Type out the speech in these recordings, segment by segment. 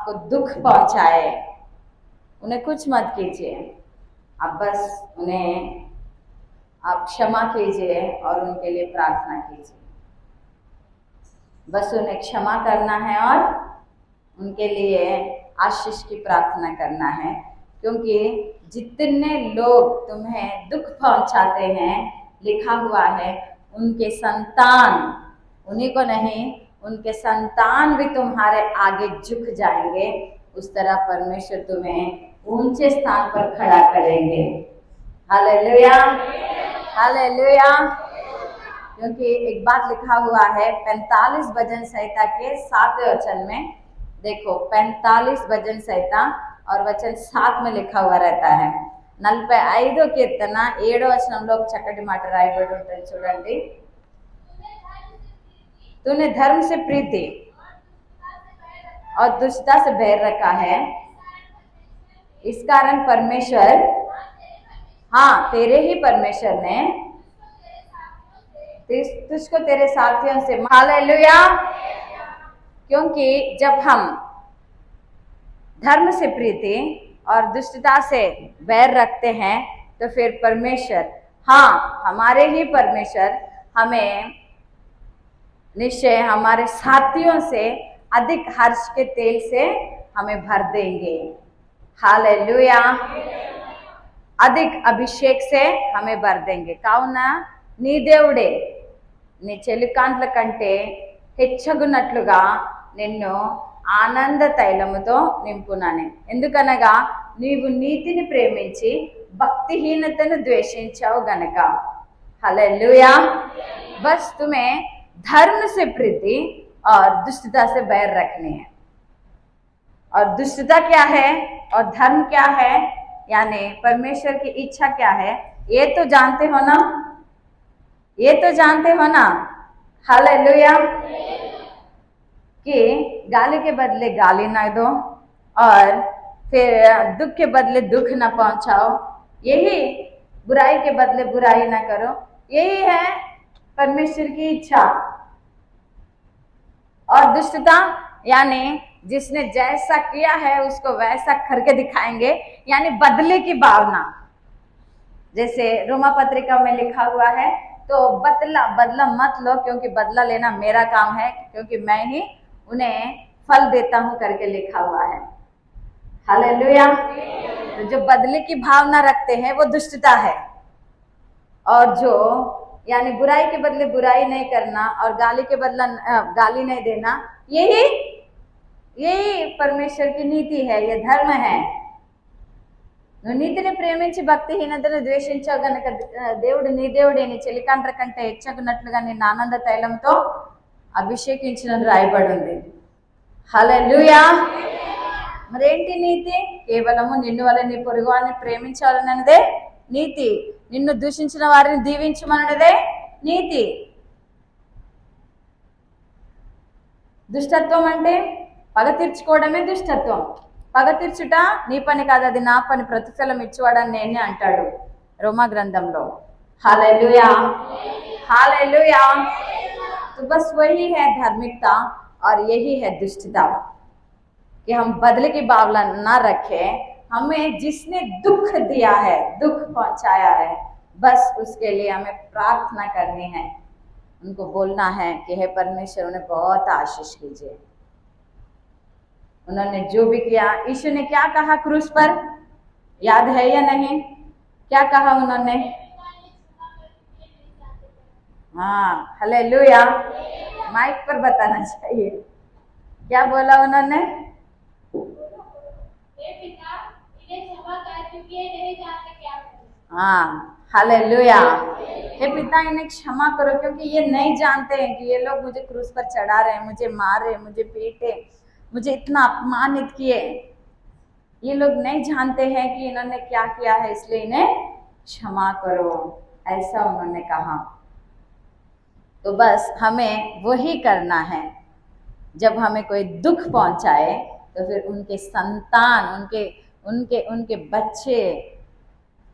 आपको दुख पहुंचाए, उन्हें कुछ मत कीजिए। आप बस उन्हें आप क्षमा कीजिए और उनके लिए प्रार्थना कीजिए। बस उन्हें क्षमा करना है और उनके लिए आशीष की प्रार्थना करना है, क्योंकि जितने लोग तुम्हें दुख पहुंचाते हैं, लिखा हुआ है उनके संतान, उन्हीं को नहीं, उनके संतान भी तुम्हारे आगे झुक जाएंगे। उस तरह परमेश्वर तुम्हें ऊंचे स्थान पर खड़ा करेंगे। Hallelujah, hallelujah. क्योंकि एक बात लिखा हुआ है 45 भजन संहिता के 7वें वचन में, देखो 45 भजन संहिता और वचन 7 में लिखा हुआ रहता है। 45 కీర్తన 7వ వచనంలో ఒక చక్కటి మాట రాయబడి ఉంటుంది చూడండి। तूने धर्म से प्रीति और दुष्टता से बैर रखा है, इस कारण परमेश्वर, हाँ तेरे ही परमेश्वर ने तुझको तेरे साथियों से, हालेलुया। क्योंकि जब हम धर्म से प्रीति और दुष्टता से बैर रखते हैं तो फिर परमेश्वर, हाँ हमारे ही परमेश्वर हमें निश्चय हमारे साथियों से अधिक हर्ष के तेल से हमें भर देंगे। हालेलुया, अधिक अभिषेक से हमें भर देंगे। కావున నీ దేవుడే నీ చెలికాంట్ల కంటే హెచ్చగునట్లుగా నిన్ను ఆనంద తైలముతో నింపునాను, ఎందుకనగా నీవు నీతిని ప్రేమించి భక్తిహీనతను ద్వేషించావు గనక। हालेलुया। बस तुम्हें धर्म से प्रीति और दुष्टता से बैर रखनी है। और दुष्टता क्या है और धर्म क्या है, यानी परमेश्वर की इच्छा क्या है, ये तो जानते हो ना, ये तो जानते हो ना। हालेलुया। कि गाली के बदले गाली ना दो और फिर दुख के बदले दुख ना पहुंचाओ, यही बुराई के बदले बुराई ना करो, यही है परमेश्वर की इच्छा। और दुष्टता यानी जिसने जैसा किया है उसको वैसा करके दिखाएंगे, यानी बदले की भावना। जैसे रोमा पत्रिका में लिखा हुआ है, तो बदला मत लो, क्योंकि बदला लेना मेरा काम है, क्योंकि मैं ही उन्हें फल देता हूं करके लिखा हुआ है। हालेलुया। तो जो बदले की भावना रखते हैं वो दुष्टता है, और जो यानी बुराई के बदले बुराई नहीं करना और गाली के बदला गाली नहीं देना, यही परमेश्वर की नीति है, ये धर्म है। నువ్వు నీతిని ప్రేమించి భక్తిహీనతను ద్వేషించావు గనక దేవుడు నీ దేవుడే నీ చెలికాండ్ర కంటే హెచ్చగున్నట్లుగా నిన్ను ఆనంద తైలంతో అభిషేకించినని రాయబడి ఉంది। హల్లెలూయా। మరేంటి నీతి? కేవలము నిన్ను వల్ల నీ పొరుగువారిని ప్రేమించాలన్నదే నీతి, నిన్ను దూషించిన వారిని దీవించమన్నదే నీతి। దుష్టత్వం అంటే పగ తీర్చుకోవడమే దుష్టత్వం। పగ తీర్చుట నీ పని కాదు, అది నా పని, ప్రతిఫలం ఇచ్చేవాడని నేనే అంటాడు రోమా గ్రంథంలో। Hallelujah, hallelujah. तो बस वही है धार्मिकता और यही है दुष्टता, कि हम बदले की भावना ना रखें। हमें जिसने दुख दिया है, दुख पहुंचाया है, बस उसके लिए हमें प्रार्थना करनी है, उनको बोलना है कि हे परमेश्वर उन्हें बहुत आशीष कीजिए। उन्होंने जो भी किया, यीशु ने क्या कहा क्रूस पर, याद है या नहीं? क्या कहा उन्होंने? हाँ, हालेलुया। माइक पर बताना चाहिए, क्या बोला उन्होंने? हाँ, हालेलुया। हे पिता इन्हें क्षमा करो, क्योंकि ये नहीं जानते हैं कि ये लोग मुझे क्रूस पर चढ़ा रहे हैं, मुझे मारे, मुझे पीटे, मुझे इतना अपमानित किए। ये लोग नहीं जानते हैं कि इन्होंने क्या किया है, इसलिए इन्हें क्षमा करो, ऐसा उन्होंने कहा। तो बस हमें वही करना है। जब हमें कोई दुख पहुंचाए तो फिर उनके संतान, उनके बच्चे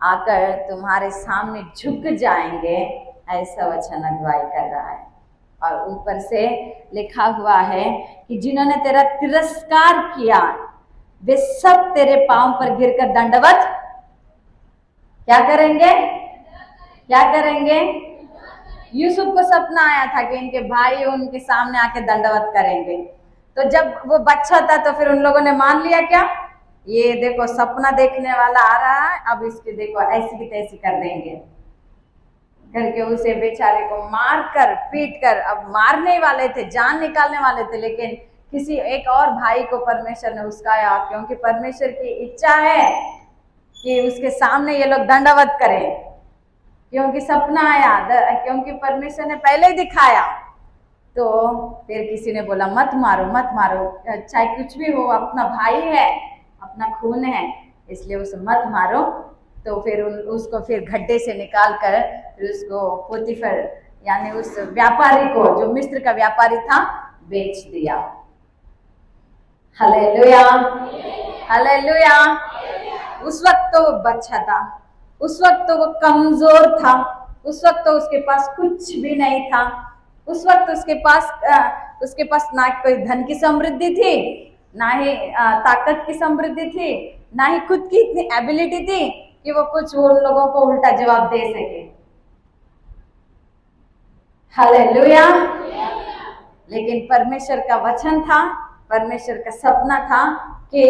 आकर तुम्हारे सामने झुक जाएंगे, ऐसा वचन अगुवाई कर रहा है। और ऊपर से लिखा हुआ है कि जिन्होंने तेरा तिरस्कार किया वे सब तेरे पांव पर गिरकर दंडवत क्या करेंगे? क्या करेंगे? यूसुफ को सपना आया था कि इनके भाई उनके सामने आके दंडवत करेंगे। तो जब वो बच्चा था तो फिर उन लोगों ने मान लिया क्या, ये देखो सपना देखने वाला आ रहा है, अब इसके देखो ऐसी की तैसी कर देंगे करके उसे बेचारे को मार कर पीट कर, अब मारने वाले थे, जान निकालने वाले थे, लेकिन किसी एक और भाई को परमेश्वर ने उस्काया, क्योंकि परमेश्वर की इच्छा है कि उसके सामने ये लोग दंडवत करें, क्योंकि सपना आया, क्योंकि परमेश्वर ने पहले ही दिखाया। तो फिर किसी ने बोला मत मारो मत मारो, चाहे कुछ भी हो, अपना भाई है, अपना खून है, इसलिए उसे मत मारो। तो फिर उसको फिर गड्ढे से निकाल कर फिर उसको पोतीफर यानी उस व्यापारी को, जो मिस्र का व्यापारी था, बेच दिया। Hallelujah hallelujah. उस वक्त तो वो बच्चा था, उस वक्त तो वो कमजोर था, उस वक्त तो उसके पास कुछ भी नहीं था, उस वक्त उसके पास ना कोई धन की समृद्धि थी, ना ही ताकत की समृद्धि थी, ना ही खुद की इतनी एबिलिटी थी कि वो कुछ उन लोगों को उल्टा जवाब दे सके। हालेलुया। लेकिन परमेश्वर का वचन था, परमेश्वर का सपना था कि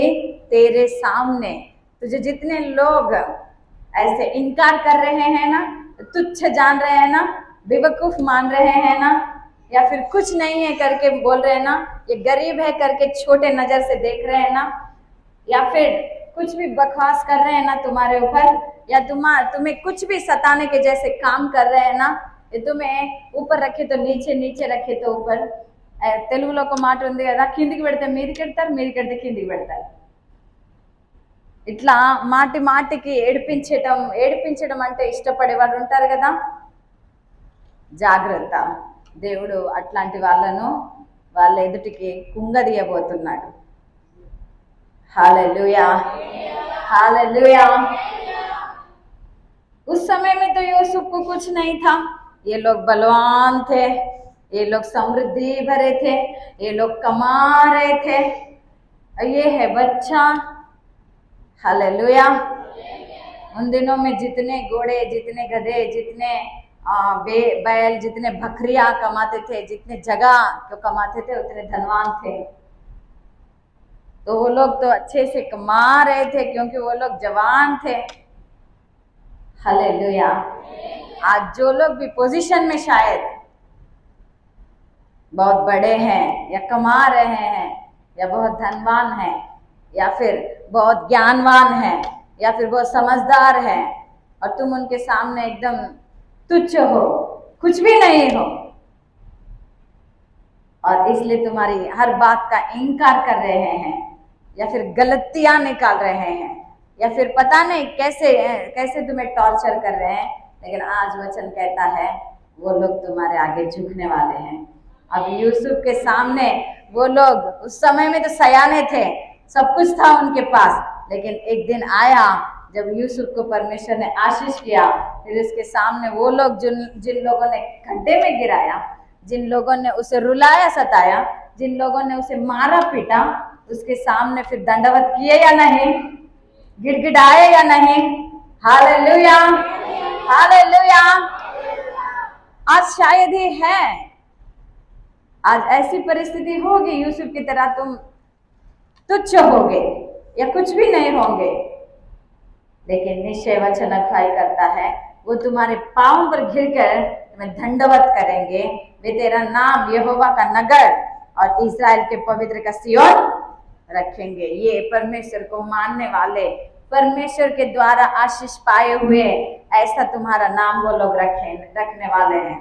तेरे सामने तुझे जितने लोग ऐसे इनकार कर रहे हैं ना, तुच्छ जान रहे हैं ना, बेवकूफ मान रहे हैं ना, या फिर कुछ नहीं है करके बोल रहे हैं ना, ये गरीब है करके छोटे नजर से देख रहे हैं ना, या फिर कुछ भी बकवास कर रहे हैं ना तुम्हारे ऊपर, या तुम्हें कुछ भी सताने के जैसे काम कर रहे हैं ना, ये तुम्हें ऊपर रखे तो नीचे, नीचे रखे तो ऊपर। తెలుగులో ఒక మాట ఉంది కదా, కిందికి పెడితే మీదికి పెడతారు, మీదికి పెడితే కిందికి పెడతారు. ఇట్లా మాటి మాటికి ఏడిపించడం అంటే ఇష్టపడేవాడు ఉంటారు కదా, జాగ్రత్త, దేవుడు అట్లాంటి వాళ్ళను వాళ్ళ ఎదుటికి కుంగదీయబోతున్నాడు. Hallelujah hallelujah. उस समय में तो यूसुफ को कुछ नहीं था, ये लोग बलवान थे, ये लोग समृद्धि भरे थे, ये लोग कमा रहे थे, ये है बच्चा। हालेलुया। उन दिनों में जितने घोड़े, जितने गधे, जितने बैल, जितने बकरियां कमाते थे, जितने जगह जो कमाते थे, उतने धनवान थे। तो वो लोग तो अच्छे से कमा रहे थे क्योंकि वो लोग जवान थे। हालेलुया। आज जो लोग भी पोजीशन में शायद बहुत बड़े हैं, या कमा रहे हैं, या बहुत धनवान हैं, या फिर बहुत ज्ञानवान हैं, या फिर बहुत समझदार हैं, और तुम उनके सामने एकदम तुच्छ हो, कुछ भी नहीं हो, और इसलिए तुम्हारी हर बात का इनकार कर रहे हैं, या फिर गलतियां निकाल रहे हैं, या फिर पता नहीं कैसे कैसे तुम्हें टॉर्चर कर रहे हैं, लेकिन आज वचन कहता है वो लोग तुम्हारे आगे झुकने वाले हैं। अब यूसुफ के सामने वो लोग उस समय में तो सयाने थे, सब कुछ था उनके पास, लेकिन एक दिन आया जब यूसुफ को परमेश्वर ने आशीष किया, फिर उसके सामने वो लोग जिन लोगों ने खड्डे में गिराया, जिन लोगों ने उसे रुलाया सताया, जिन लोगों ने उसे मारा पीटा, उसके सामने फिर दंडवत किए या नहीं, गिड़गिड़ाए या नहीं। Hallelujah hallelujah. आज शायद ही है, आज ऐसी परिस्थिति होगी यूसुफ की तरह तुम तुच्छ होगे या कुछ भी नहीं होंगे, लेकिन निश्चय वचन अगुवाई करता है वो तुम्हारे पांव पर गिरकर तुम्हें दंडवत करेंगे। वे तेरा नाम यहोवा का नगर और इस्राएल के पवित्र का सियोन रखेंगे। ये परमेश्वर को मानने वाले, परमेश्वर के द्वारा आशीष पाए हुए, ऐसा तुम्हारा नाम वो लोग रखने वाले हैं।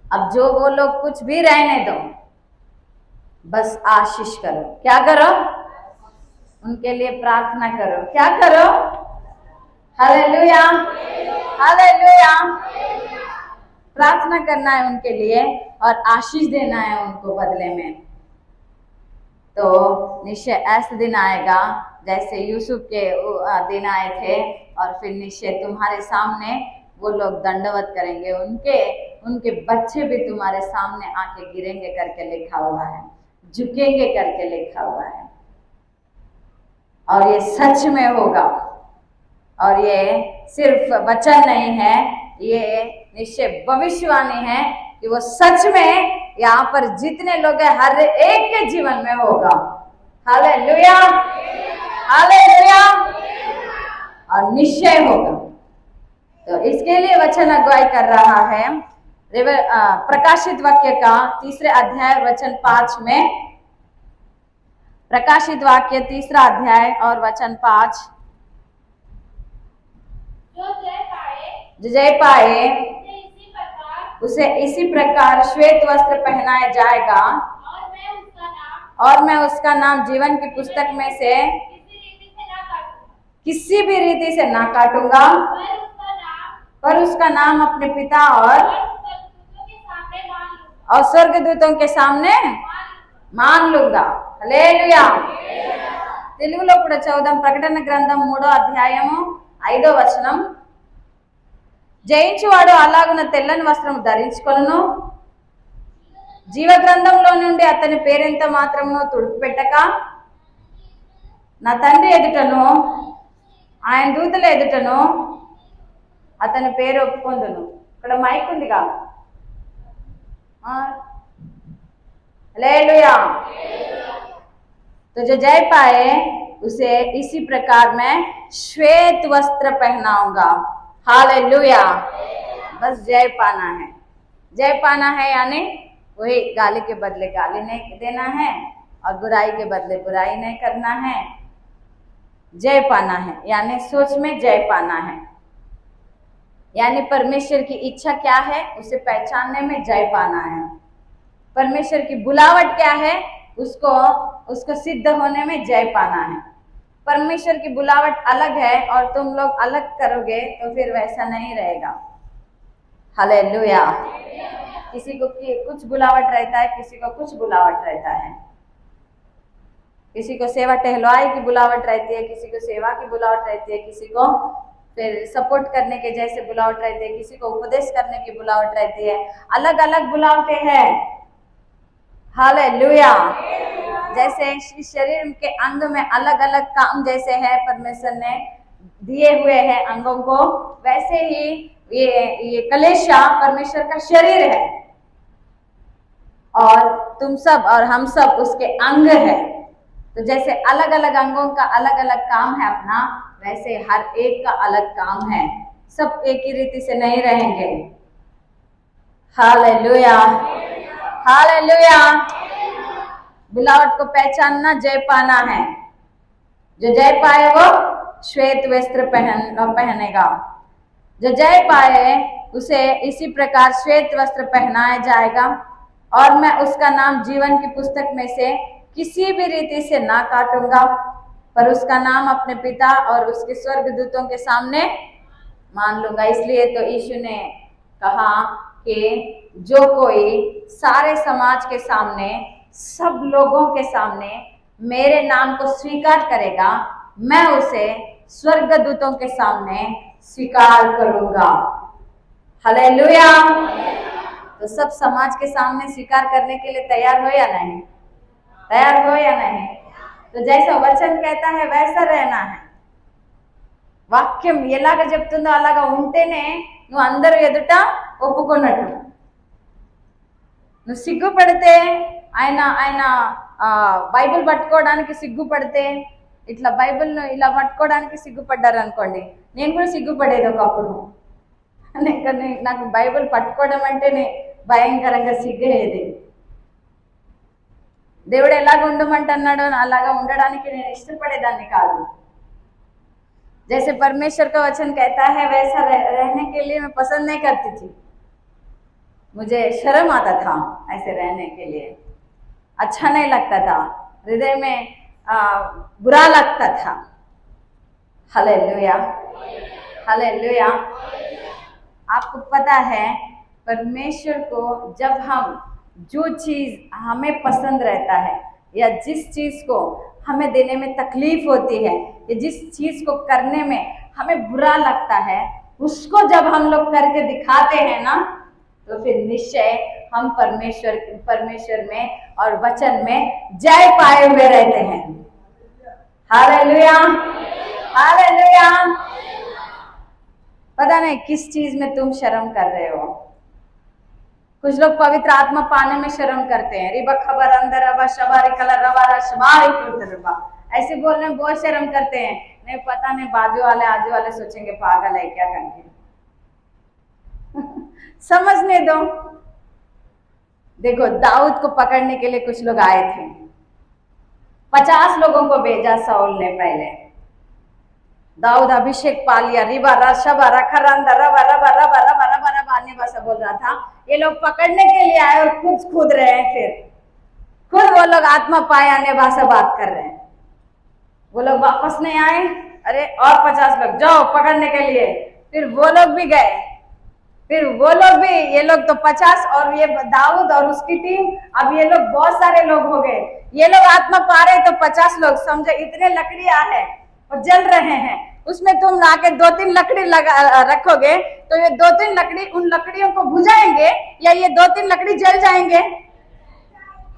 अब जो वो लोग कुछ भी रहने दो, बस आशीष करो। क्या करो? उनके लिए प्रार्थना करो। क्या करो? Hallelujah hallelujah. प्रार्थना करना है उनके लिए और आशीष देना है उनको बदले में। तो निश्चय ऐसा दिन आएगा जैसे यूसुफ के दिन आए थे, और फिर निश्चय तुम्हारे सामने वो लोग दंडवत करेंगे, उनके बच्चे भी तुम्हारे सामने आके गिरेंगे करके लिखा हुआ है, झुकेंगे करके लिखा हुआ है। और ये सच में होगा, और ये सिर्फ वचन नहीं है, ये निश्चय भविष्यवाणी है कि वो सच में यहाँ पर जितने लोग हैं हर एक के जीवन में होगा। हालेलुया, हालेलुया, और निश्चय होगा। तो इसके लिए वचन अगुवाई कर रहा है प्रकाशित वाक्य का 3 अध्याय वचन 5 में। प्रकाशित वाक्य 3 अध्याय और वचन 5। जो जय पाए उसे इसी प्रकार श्वेत वस्त्र पहनाया जाएगा, और मैं उसका नाम जीवन की पुस्तक में से किसी भी रीति से ना काटूंगा, पर उसका नाम अपने पिता और स्वर्गदूतों के सामने मान लूंगा। హల్లెలూయా। తెలుగులో కూడా చదువుదాం। ప్రకటన గ్రంథం 3వ అధ్యాయము 5వ వచనం। జయించువాడు అలాగున తెల్లని వస్త్రం ధరించుకొనును, జీవ గ్రంథంలో నుండి అతని పేరెంత మాత్రమును తుడిచిపెట్టక నా తండ్రి ఎదుటను ఆయన దూతల ఎదుటను అతని పేరు ఒప్పుకొందును। ఇక్కడ మైక్ ఉందిగా। हालेलुया। तो जो जय पाए उसे इसी प्रकार मैं श्वेत वस्त्र पहनाऊंगा। हालेलुया। बस जय पाना है, जय पाना है, यानी वही गाली के बदले गाली नहीं देना है और बुराई के बदले बुराई नहीं करना है। जय पाना है यानी सोच में जय पाना है, यानी परमेश्वर की इच्छा क्या है उसे पहचानने में जय पाना है। परमेश्वर की बुलावट क्या है उसको सिद्ध होने में जय पाना है। परमेश्वर की बुलावट अलग है और तुम लोग अलग करोगे तो फिर वैसा नहीं रहेगा। हालेलुया। किसी को कुछ बुलावट रहता है, किसी को कुछ बुलावट रहता है। किसी को सेवा टहलवाई की बुलावट रहती है, किसी को सेवा की बुलावट रहती है, किसी को फिर सपोर्ट करने के जैसे बुलावट रहती है, किसी को उपदेश करने की बुलावट रहती है। अलग अलग बुलावटें हैं। हालेलुया। जैसे इस शरीर के अंग में अलग अलग काम जैसे है परमेश्वर ने दिए हुए हैं अंगों को, वैसे ही ये कलेशा परमेश्वर का शरीर है और तुम सब और हम सब उसके अंग है। तो जैसे अलग अलग अंगों का अलग अलग काम है अपना, वैसे हर एक का अलग काम है। सब एक ही रीति से नहीं रहेंगे। Hallelujah, hallelujah. बुलावट को पहचानना जय पाना है। जो जय पाए वो श्वेत वस्त्र पहनेगा। जो जय पाए उसे इसी प्रकार श्वेत वस्त्र पहनाया जाएगा, और मैं उसका नाम जीवन की पुस्तक में से किसी भी रीति से ना काटूंगा, पर उसका नाम अपने पिता और उसके स्वर्गदूतों के सामने मान लूंगा। इसलिए तो यीशु ने कहा कि जो कोई सारे समाज के सामने, सब लोगों के सामने मेरे नाम को स्वीकार करेगा, मैं उसे स्वर्गदूतों के सामने स्वीकार करूंगा। हालेलुया। तो सब समाज के सामने स्वीकार करने के लिए तैयार हो या नहीं? तैयार हो या नहीं? तो जैसा वचन कहता है वैसा रहना है। వాక్యం ఎలాగ చెప్తుందో అలాగా ఉంటేనే నువ్వు అందరూ ఎదుట ఒప్పుకున్నట్టు। నువ్వు సిగ్గుపడితే ఆయన బైబిల్ పట్టుకోవడానికి సిగ్గుపడితే, ఇట్లా బైబిల్ను ఇలా పట్టుకోవడానికి సిగ్గుపడ్డారు అనుకోండి, నేను కూడా సిగ్గుపడేది ఒకప్పుడు। నాకు బైబిల్ పట్టుకోవడం అంటేనే భయంకరంగా సిగ్గేది। దేవుడు ఎలాగ ఉండమంటున్నాడో అలాగా ఉండడానికి నేను ఇష్టపడేదాన్ని కాదు। जैसे परमेश्वर का वचन कहता है वैसा रहने के लिए मैं पसंद नहीं करती थी। मुझे शर्म आता था ऐसे रहने के लिए, अच्छा नहीं लगता था, हृदय में बुरा लगता था। Hallelujah, hallelujah. आपको पता है परमेश्वर को जब हम जो चीज हमें पसंद रहता है या जिस चीज को हमें देने में तकलीफ होती है या जिस चीज को करने में हमें बुरा लगता है, उसको जब हम लोग करके दिखाते हैं ना, तो फिर निश्चय हम परमेश्वर में और वचन में जय पाए हुए रहते हैं। Hallelujah, hallelujah. पता नहीं किस चीज में तुम शर्म कर रहे हो। कुछ लोग पवित्र आत्मा पाने में शर्म करते हैं। रिबा खबर अंदर रबा शबारी कलर रबा रबा, ऐसे बोलने में बहुत शर्म करते हैं। नहीं पता नहीं बाजू वाले आजू वाले सोचेंगे पागल है क्या करके। समझने दो। देखो दाऊद को पकड़ने के लिए कुछ लोग आए थे। 50 लोगों को भेजा साउल ने पहले। दाऊद अभिषेक पा लिया, रिबा रशबा रखरंदा रबा रबा रबा रबा रबा रबा आने बसा बोल रहा था। ये लोग पकड़ने के लिए आए और खुद रहे हैं। फिर खुद वो लोग आत्मा पाए आने भाषा बात कर रहे हैं। वो लोग वापस नहीं आए। अरे और 50 लोग जाओ पकड़ने के लिए। फिर वो लोग भी गए। फिर वो लोग भी, ये लोग तो 50 और ये दाऊद और उसकी टीम, अब ये लोग बहुत सारे लोग हो गए। ये लोग आत्मा पा रहे तो 50 लोग, समझो इतने लकड़ियां हैं और जल रहे हैं। उसमें तुम लाके 2-3 लकड़ी लगा रखोगे तो ये 2-3 लकड़ी उन लकड़ियों को बुझाएंगे या ये 2-3 लकड़ी जल जाएंगे।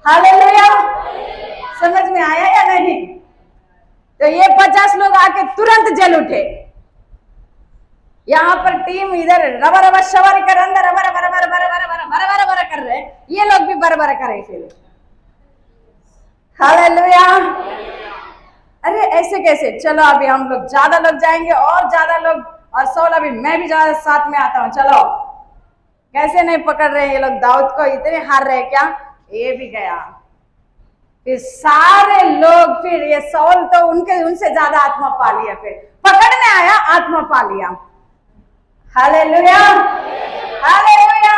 हालेलुया, समझ में आया या नहीं? तो ये 50 लोग आके तुरंत जल उठे। यहाँ पर टीम इधर रबा रबा शवारी कर अंदर रबा रबा रबा रबा रबा रबा रबा रबा कर रहे, ये लोग भी बरबर करे फिर। हालेलुया। अरे ऐसे कैसे? चलो अभी हम लोग ज्यादा लोग जाएंगे और ज्यादा लोग, और साउल अभी मैं भी ज्यादा साथ में आता हूँ, चलो। कैसे नहीं पकड़ रहे ये लोग दाऊद को, इतने हार रहे क्या? ये भी गया। फिर सारे लोग, फिर ये साउल तो उनसे ज्यादा आत्मा पा लिया। फिर पकड़ने आया, आत्मा पा लिया। Hallelujah, hallelujah.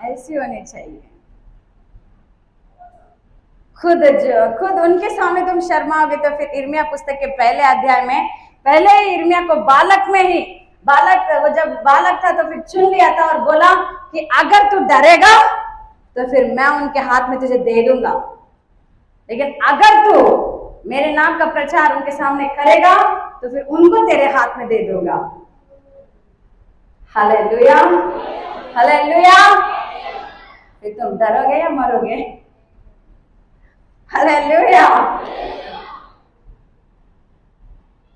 ऐसी होनी चाहिए। खुद उनके सामने तुम शर्माओगे तो फिर इर्मिया पुस्तक के पहले अध्याय में, पहले ही इर्मिया को बालक में ही, वो जब बालक था तो फिर चुन लिया था और बोला कि अगर तू डरेगा तो फिर मैं उनके हाथ में तुझे दे दूंगा, लेकिन अगर तू मेरे नाम का प्रचार उनके सामने करेगा तो फिर उनको तेरे हाथ में दे दूंगा। Hallelujah, hallelujah. फिर तुम डरोगे या मरोगे? हालेलुया।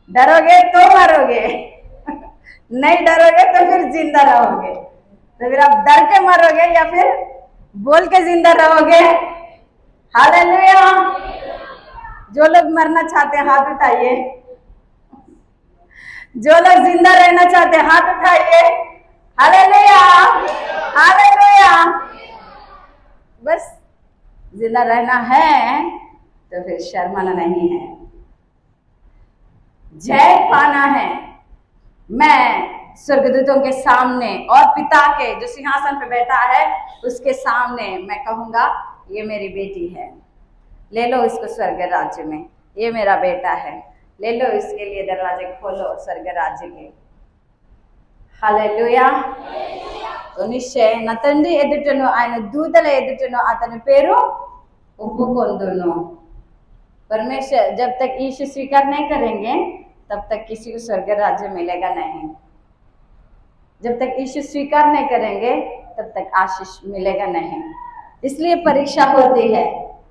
डरोगे तो मरोगे, नहीं डरोगे तो फिर जिंदा रहोगे। तो फिर आप डर के मरोगे या फिर बोल के जिंदा रहोगे? हालेलुया। जो लोग मरना चाहते हैं हाथ उठाइए। जो लोग जिंदा रहना चाहते हैं हाथ उठाइए। Hallelujah, hallelujah. बस जिंदा रहना है तो फिर शर्माना नहीं है, जय पाना है। मैं स्वर्गदूतों के सामने और पिता के जो सिंहासन पे बैठा है उसके सामने मैं कहूंगा ये मेरी बेटी है, ले लो इसको स्वर्ग राज्य में, ये मेरा बेटा है, ले लो इसके लिए दरवाजे खोलो स्वर्ग राज्य के। हालेलुया। तो నిశ్చయ నా తండ్రి ఎదుటను ఆయన దూతల ఎదుటను అతని పేరు ఒప్పుకొందును। परमेश्वर जब तक यीशु स्वीकार नहीं करेंगे तब तक किसी को स्वर्ग राज्य मिलेगा नहीं। जब तक यीशु स्वीकार नहीं करेंगे तब तक आशीष मिलेगा नहीं। इसलिए परीक्षा होती है,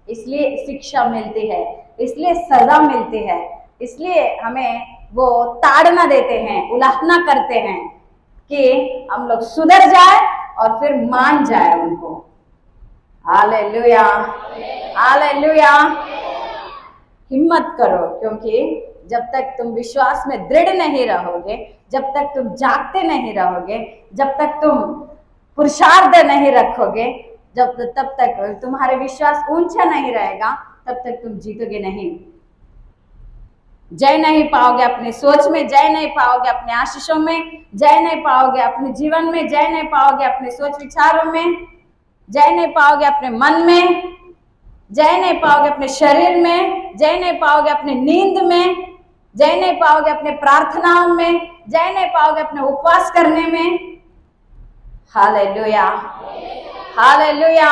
इसलिए शिक्षा मिलती है, इसलिए सजा मिलती है, इसलिए हमें वो ताड़ना देते हैं, उलाहना करते हैं कि हम लोग सुधर जाए और फिर मान जाए उनको। Hallelujah, hallelujah. हिम्मत करो, क्योंकि जब तक तुम विश्वास में दृढ़ नहीं रहोगे, जब तक तुम जागते नहीं रहोगे, जब तक तुम पुरुषार्थ नहीं रखोगे, तब तक तुम्हारे विश्वास ऊंचा नहीं रहेगा, तब तक तुम जीतोगे नहीं। जय नहीं पाओगे अपनी सोच में, जय नहीं पाओगे अपने आशीषों में, जय नहीं पाओगे अपने जीवन में, जय नहीं पाओगे अपने सोच विचारों में, जय नहीं पाओगे अपने मन में, जय नहीं पाओगे अपने शरीर में, जय नहीं पाओगे अपने नींद में, जय नहीं पाओगे अपने प्रार्थनाओं में, जय नहीं पाओगे अपने उपवास करने में। Hallelujah, hallelujah,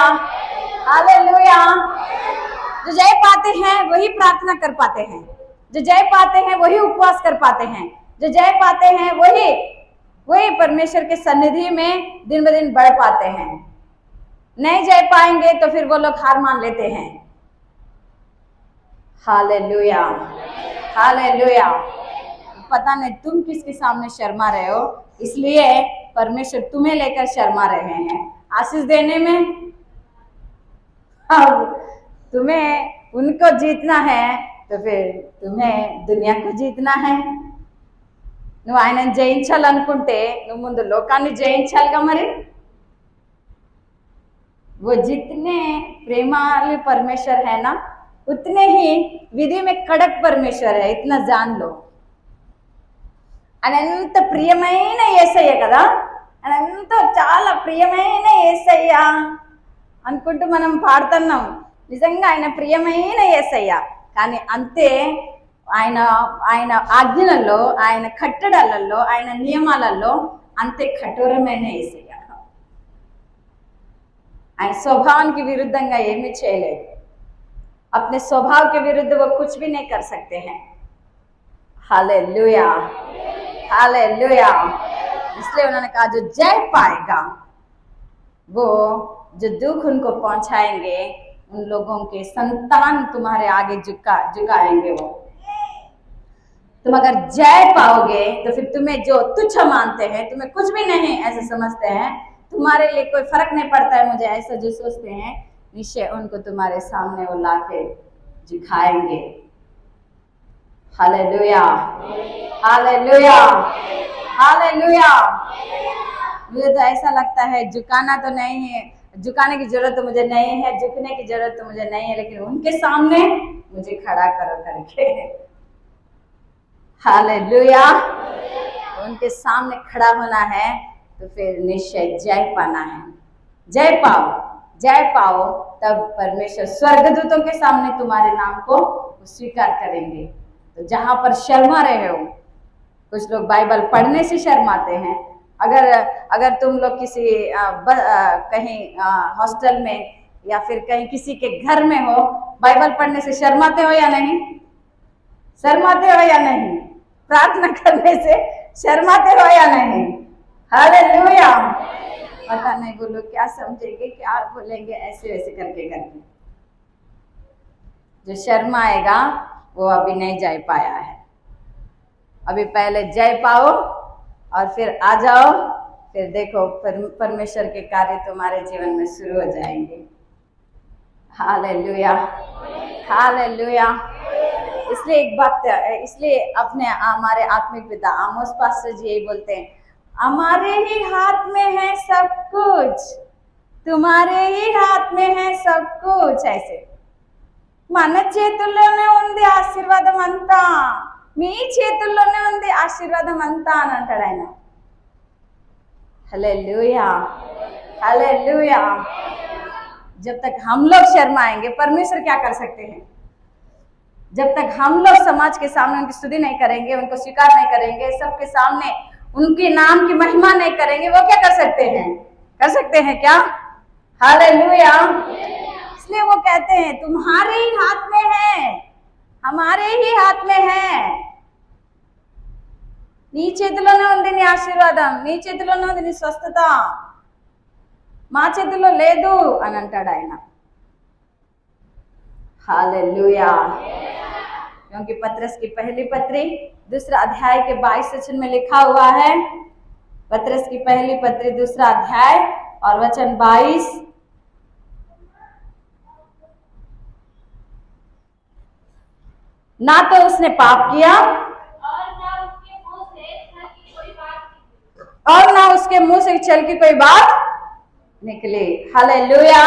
hallelujah. जो जय पाते हैं वही प्रार्थना कर पाते हैं, जो जय पाते हैं वही उपवास कर पाते हैं, जो जय पाते हैं वही वही परमेश्वर के सन्निधि में दिन ब दिन बढ़ पाते हैं। नहीं जा पाएंगे तो फिर वो लोग हार मान लेते हैं। Hallelujah, hallelujah. पता नहीं तुम किसके सामने शर्मा रहे हो, इसलिए परमेश्वर तुम्हें लेकर शर्मा रहे हैं आशीष देने में। अब तुम्हें उनको जीतना है तो फिर तुम्हें दुनिया को जीतना है। నువ్వు ఆయనను జయించాలనుకుంటే నువ్వు ముందు లోకాన్ని జయించాలిగా మరి। वो जितने प्रेमालु परमेश्वर है ना, उतने ही विधि में कड़क परमेश्वर है, इतना जान लो। ఆయన ఎంత ప్రియమైన యేసయ్య కదా, ఆయన ఎంతో చాలా ప్రియమైన యేసయ్య అనుకుంటూ మనం పాడుతున్నాం। నిజంగా ఆయన ప్రియమైన యేసయ్య, కానీ అంతే ఆయన ఆయన ఆజ్ఞలలో, ఆయన కట్టడలలో, ఆయన నియమాలలో అంతే కఠోరమైన యేసయ్య। ఆయన స్వభావానికి విరుద్ధంగా ఏమీ చేయలేదు। अपने स्वभाव के विरुद्ध वो कुछ भी नहीं कर सकते हैं। Hallelujah, hallelujah. इसलिए उन्होंने कहा जो जय पाएगा वो जो दुख उनको पहुंचाएंगे उन लोगों के संतान तुम्हारे आगे झुकाएंगे। वो तुम अगर जय पाओगे तो फिर तुम्हें जो तुच्छ मानते हैं, तुम्हें कुछ भी नहीं ऐसे समझते हैं, तुम्हारे लिए कोई फर्क नहीं पड़ता है मुझे ऐसा जो सोचते हैं, निश्चय उनको तुम्हारे सामने वो लाके झुकाएंगे। Hallelujah, hallelujah, hallelujah. मुझे तो ऐसा लगता है झुकाना तो नहीं है, झुकाने की जरूरत तो मुझे नहीं है, झुकने की जरूरत तो मुझे नहीं है, लेकिन उनके सामने मुझे खड़ा करो करके। हालेलुया। उनके सामने खड़ा होना है तो फिर निश्चय जय पाना है। जय पाओ, जय पाओ, तब परमेश्वर स्वर्गदूतों के सामने तुम्हारे नाम को स्वीकार करेंगे। तो जहां पर शर्मा रहे हो, कुछ लोग बाइबल पढ़ने से शर्माते हैं। अगर तुम लोग किसी कहीं हॉस्टल में या फिर कहीं किसी के घर में हो, बाइबल पढ़ने से शर्माते हो या नहीं? शर्माते हो या नहीं? प्रार्थना करने से शर्माते हो या नहीं? हालेलुया। पता नहीं वो लोग क्या समझेंगे, क्या बोलेंगे, ऐसे वैसे करके करके। जो शर्माएगा वो अभी नहीं जा पाया है। अभी पहले जय पाओ और फिर आ जाओ, फिर देखो परमेश्वर के कार्य तुम्हारे जीवन में शुरू हो जाएंगे। Hallelujah, hallelujah. इसलिए एक बात, इसलिए अपने हमारे आत्मिक पिता आमोस पास्टर जी यही बोलते हैं, हमारे ही हाथ में है सब कुछ, तुम्हारे ही हाथ में है सब कुछ। ऐसे మన చేతుల్లోనే ఉంది ఆశీర్వాదం అంతా, మీ చేతుల్లోనే ఉంది ఆశీర్వాదం అంతా అని అంటాడు ఆయన। Hallelujah, hallelujah. जब तक हम लोग शर्माएंगे परमेश्वर क्या कर सकते हैं? जब तक हम लोग समाज के सामने उनकी स्तुति नहीं करेंगे, उनको स्वीकार नहीं करेंगे, सबके सामने उनके नाम की महिमा नहीं करेंगे, वो क्या कर सकते हैं? कर सकते हैं क्या? हालेलुया। इसलिए वो कहते हैं तुम्हारे ही हाथ में है, हमारे ही हाथ में है। నీ చేతిలోనే ఉంది నీ ఆశీర్వాదం, నీ చేతిలోనే ఉంది నీ స్వస్థత, మా చేతిలో లేదు అని అంటాడు ఆయన। हालेलुया। क्योंकि पतरस की पहली पत्री दूसरा अध्याय के 22 वचन में लिखा हुआ है। पतरस की पहली पत्री दूसरा अध्याय और वचन 22, ना तो उसने पाप किया और ना उसके मुंह से छल की कोई बात निकली। हालेलुया।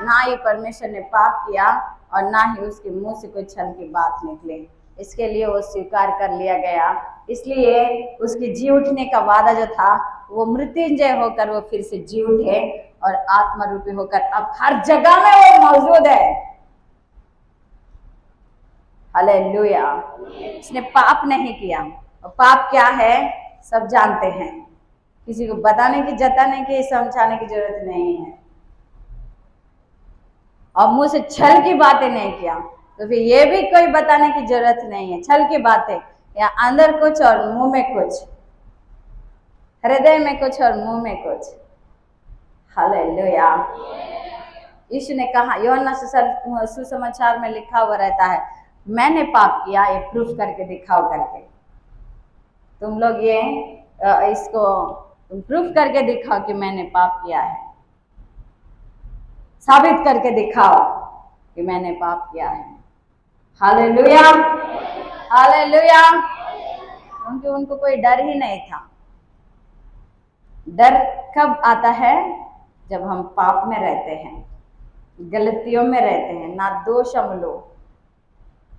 ना ही परमेश्वर ने पाप किया और ना ही उसके मुंह से कोई छल की बात निकले। इसके लिए वो स्वीकार कर लिया गया। इसलिए उसकी जी उठने का वादा जो था वो मृत्युंजय होकर वो फिर से जी उठे और आत्मा रूपी होकर अब हर जगह में वो मौजूद है। हालेलुया। उसने पाप नहीं किया, और पाप क्या है सब जानते हैं, किसी को बताने की, जताने की, समझाने की जरूरत नहीं है। और मुंह से छल की बातें नहीं किया तो फिर ये भी कोई बताने की जरूरत नहीं है। छल की बातें या अंदर कुछ और मुंह में कुछ। हृदय में कुछ और मुंह में कुछ। हालेलुया। यीशु ने कहा, यूहन्ना सुसमाचार में लिखा हुआ रहता है, मैंने पाप किया, ये प्रूफ करके दिखाओ करके। तुम लोग ये इसको प्रूफ करके दिखाओ कि मैंने पाप किया है, साबित करके दिखाओ कि मैंने पाप किया है। Hallelujah, hallelujah. क्योंकि उनको कोई डर ही नहीं था। डर कब आता है? जब हम पाप में रहते हैं, गलतियों में रहते हैं।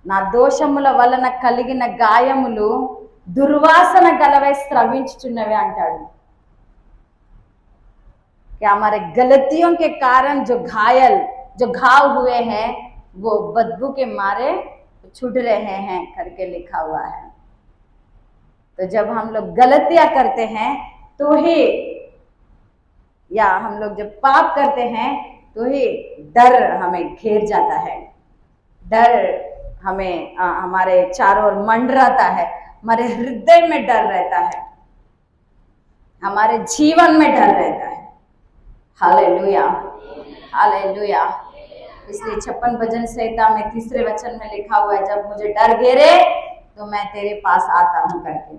నా దోషముల వలన కలిగిన గాయములు दुर्वासन गलवै स्रविंచుచున్నవి అంటాడు। कि हमारे गलतियों के कारण जो घाव हुए हैं वो बदबू के मारे छूट रहे हैं करके लिखा हुआ है। तो जब हम लोग गलतियां करते हैं तो ही, या हम लोग जब पाप करते हैं तो ही डर हमें घेर जाता है। डर हमें हमारे चारों ओर मंडराता है, हमारे हृदय में डर रहता है, हमारे जीवन में डर रहता है। Hallelujah, hallelujah. इसलिए 56 भजन संहिता में 3 वचन में लिखा हुआ है, जब मुझे डर घेरे तो मैं तेरे पास आता हूं करके।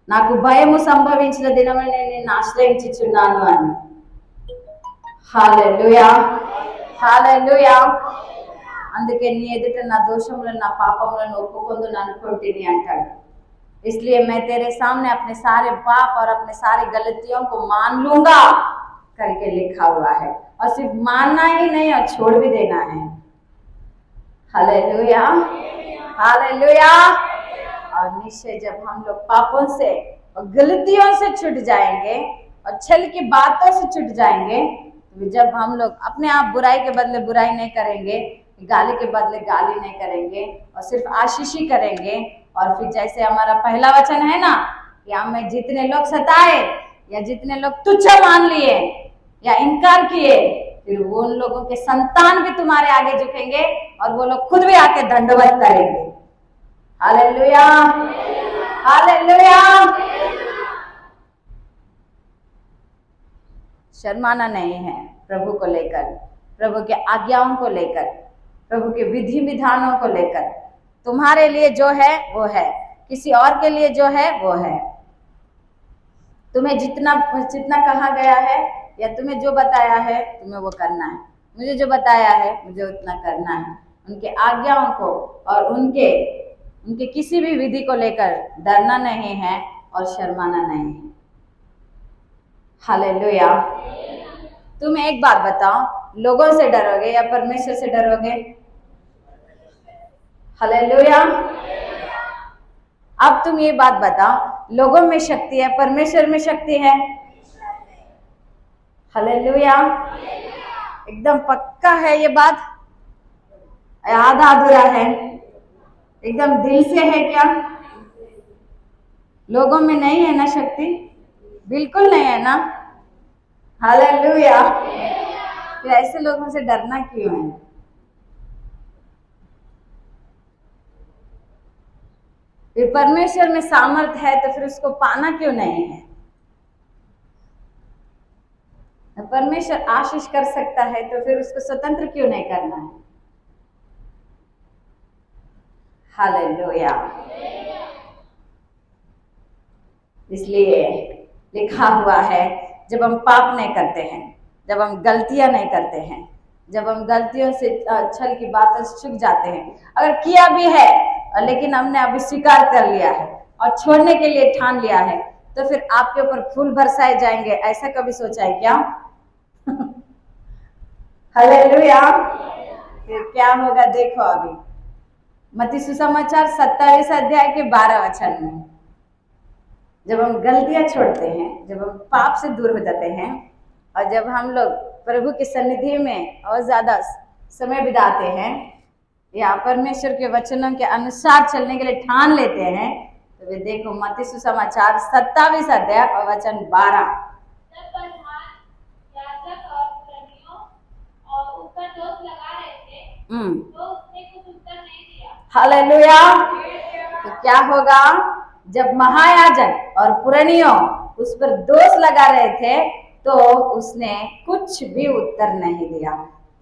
నాకు భయము సంభవించిన దినమున నేను నిన్ను ఆశ్రయించుచున్నాను అని। హల్లెలూయా, హల్లెలూయా। అందుకే నీ ఎదుట నా దోషములను నా పాపములను ఒప్పుకొందును అనుకుంటుని అంటాడు। इसलिए मैं तेरे सामने अपने सारे पाप और अपने सारी गलतियों को मान लूंगा करके लिखा हुआ है। और सिर्फ मानना ही नहीं, और छोड़ भी देना है। Hallelujah, hallelujah. और निश्चय जब हम लोग पापों से और गलतियों से छूट जाएंगे और छल की बातों से छूट जाएंगे, तो जब हम लोग अपने आप बुराई के बदले बुराई नहीं करेंगे, गाली के बदले गाली नहीं करेंगे और सिर्फ आशीष ही करेंगे। और फिर जैसे हमारा पहला वचन है ना, कि हमें जितने लोग सताए या जितने लोग तुच्छ मान लिए या इनकार किए, फिर वो उन लोगों के संतान भी तुम्हारे आगे झुकेंगे और वो लोग खुद भी आके दंडवत करेंगे। Hallelujah, hallelujah. शर्माना नहीं है प्रभु को लेकर, प्रभु के आज्ञाओं को लेकर, प्रभु के विधि विधानों को लेकर। तुम्हारे लिए जो है वो है, किसी और के लिए जो है वो है। तुम्हें जितना कहा गया है या तुम्हें जो बताया है तुम्हें वो करना है। मुझे जो बताया है मुझे उतना करना है। उनके आज्ञाओं को और उनके किसी भी विधि को लेकर डरना नहीं है और शर्माना नहीं है। हालेलुया। तुम एक बात बताओ, लोगों से डरोगे या परमेश्वर से डरोगे? हालेलुया। अब तुम ये बात बताओ, लोगों में शक्ति है, परमेश्वर में शक्ति है? हालेलुया। एकदम पक्का है ये बात? आधा अधूरा है? एकदम दिल से है क्या? लोगों में नहीं है ना शक्ति? बिल्कुल नहीं है ना? हालेलुया। फिर ऐसे लोगों से डरना क्यों है? फिर परमेश्वर में सामर्थ है तो फिर उसको पाना क्यों नहीं है? परमेश्वर आशीष कर सकता है तो फिर उसको स्वतंत्र क्यों नहीं करना है? हालेलुया। इसलिए लिखा हुआ है, जब हम पाप नहीं करते हैं, जब हम गलतियां नहीं करते हैं, जब हम गलतियों से छल की बातों से चूक जाते हैं, अगर किया भी है लेकिन हमने अभी स्वीकार कर लिया है और छोड़ने के लिए ठान लिया है, तो फिर आपके ऊपर फूल बरसाए जाएंगे। ऐसा कभी सोचा है क्या? हालेलुया। फिर क्या होगा देखो अभी मत्ती सुसमाचार 27 अध्याय के 12 वचन में, जब हम गलतियां छोड़ते हैं, जब हम पाप से दूर हो जाते हैं और जब हम लोग प्रभु की सन्निधि में और ज्यादा समय बिताते हैं या परमेश्वर के वचनों के अनुसार चलने के लिए ठान लेते हैं, तो वे देखो मत्ती सुसमाचार 27 अध्याय और वचन 12। हालेलुया। तो क्या होगा जब महायाजक और पुरानियों उस पर दोष लगा रहे थे, तो उसने कुछ भी उत्तर नहीं दिया।